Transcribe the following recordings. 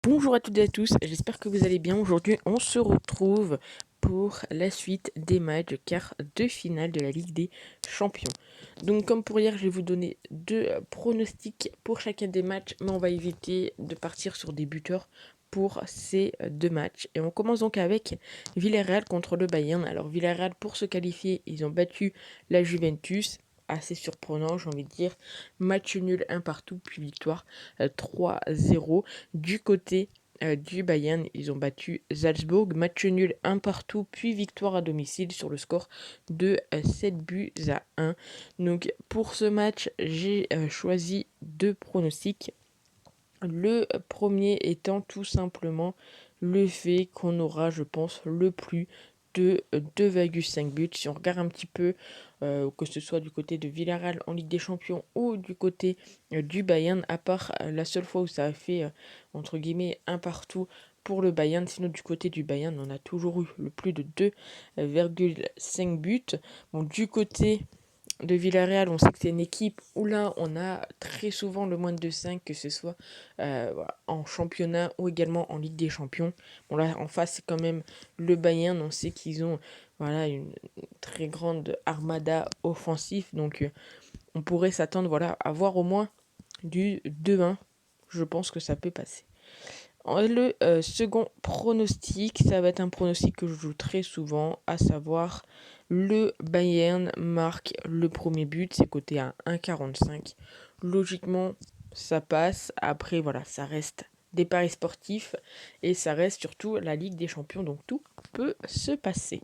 Bonjour à toutes et à tous, j'espère que vous allez bien. Aujourd'hui, on se retrouve pour la suite des matchs de quart de finale de la Ligue des Champions. Donc, comme pour hier, je vais vous donner deux pronostics pour chacun des matchs, mais on va éviter de partir sur des buteurs pour ces deux matchs. Et on commence donc avec Villarreal contre le Bayern. Alors, Villarreal, pour se qualifier, ils ont battu la Juventus. Assez surprenant, j'ai envie de dire. Match nul, un partout, puis victoire 3-0. Du côté du Bayern, ils ont battu Salzbourg, match nul un partout, puis victoire à domicile sur le score de 7 buts à 1. Donc pour ce match, j'ai choisi deux pronostics. Le premier étant tout simplement le fait qu'on aura, je pense, le plus de 2,5 buts. Si on regarde un petit peu, que ce soit du côté de Villarreal en Ligue des Champions ou du côté du Bayern, à part la seule fois où ça a fait, entre guillemets, un partout pour le Bayern. Sinon, du côté du Bayern, on a toujours eu le plus de 2,5 buts. Bon, du côté de Villarreal, on sait que c'est une équipe où là, on a très souvent le moins de 5, que ce soit voilà, en championnat ou également en Ligue des Champions. Bon, là, en face, c'est quand même le Bayern. On sait qu'ils ont voilà, une très grande armada offensive. Donc, on pourrait s'attendre voilà, à voir au moins du 2-1. Je pense que ça peut passer. Le second pronostic, ça va être un pronostic que je joue très souvent, à savoir le Bayern marque le premier but, c'est coté à 1,45. Logiquement, ça passe. Après, voilà, ça reste des paris sportifs et ça reste surtout la Ligue des Champions, donc tout peut se passer.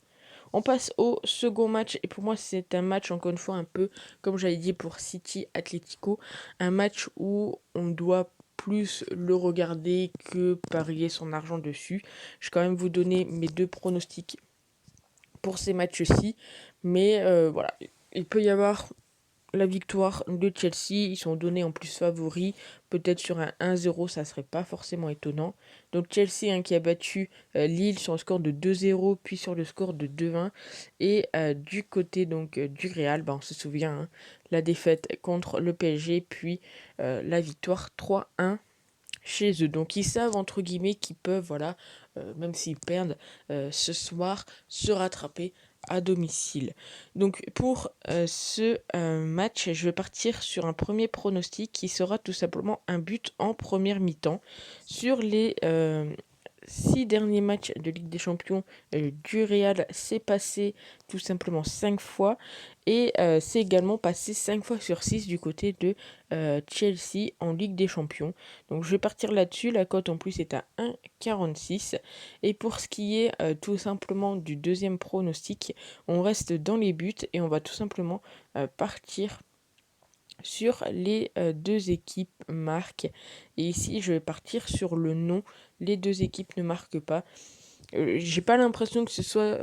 On passe au second match et pour moi c'est un match encore une fois un peu comme j'avais dit pour City Atlético, un match où on doit plus le regarder que parier son argent dessus. Je vais quand même vous donner mes deux pronostics pour ces matchs-ci, mais voilà, il peut y avoir la victoire de Chelsea, ils sont donnés en plus favoris, peut-être sur un 1-0, ça serait pas forcément étonnant. Donc Chelsea qui a battu Lille sur le score de 2-0, puis sur le score de 2-1. Et du côté donc du Real, on se souvient, la défaite contre le PSG, puis la victoire 3-1 chez eux. Donc ils savent entre guillemets qu'ils peuvent, voilà, même s'ils perdent ce soir, se rattraper à domicile. Donc pour ce match, je vais partir sur un premier pronostic qui sera tout simplement un but en première mi-temps. Sur les 6 derniers matchs de Ligue des Champions du Real, c'est passé tout simplement 5 fois. Et c'est également passé 5 fois sur 6 du côté de Chelsea en Ligue des Champions. Donc je vais partir là-dessus. La cote en plus est à 1,46. Et pour ce qui est tout simplement du deuxième pronostic, on reste dans les buts et on va tout simplement partir sur les deux équipes marquent. Et ici, je vais partir sur le non. Les deux équipes ne marquent pas. J'ai pas l'impression que ce soit...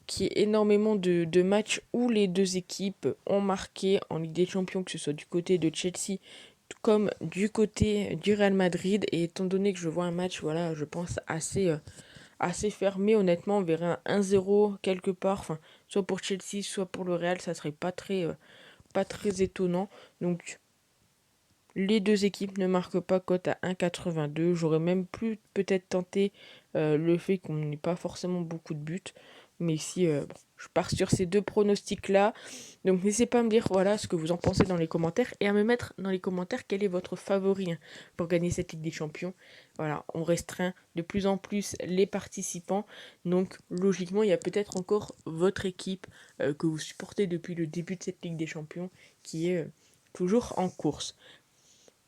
qu'il y ait énormément de matchs où les deux équipes ont marqué en Ligue des Champions, que ce soit du côté de Chelsea comme du côté du Real Madrid. Et étant donné que je vois un match, voilà, je pense assez fermé, honnêtement, on verrait un 1-0 quelque part, enfin, soit pour Chelsea, soit pour le Real, ça serait pas très étonnant. Donc, les deux équipes ne marquent pas, cote à 1,82. J'aurais même pu peut-être tenter le fait qu'on n'ait pas forcément beaucoup de buts. Mais ici, bon, je pars sur ces deux pronostics-là. Donc n'hésitez pas à me dire voilà, ce que vous en pensez dans les commentaires et à me mettre dans les commentaires quel est votre favori pour gagner cette Ligue des Champions. Voilà, on restreint de plus en plus les participants. Donc logiquement, il y a peut-être encore votre équipe que vous supportez depuis le début de cette Ligue des Champions qui est toujours en course.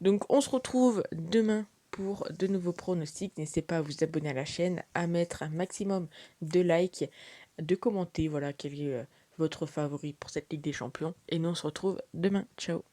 Donc on se retrouve demain pour de nouveaux pronostics. N'hésitez pas à vous abonner à la chaîne, à mettre un maximum de likes, de commenter, voilà, quel est votre favori pour cette Ligue des Champions. Et nous on se retrouve demain. Ciao.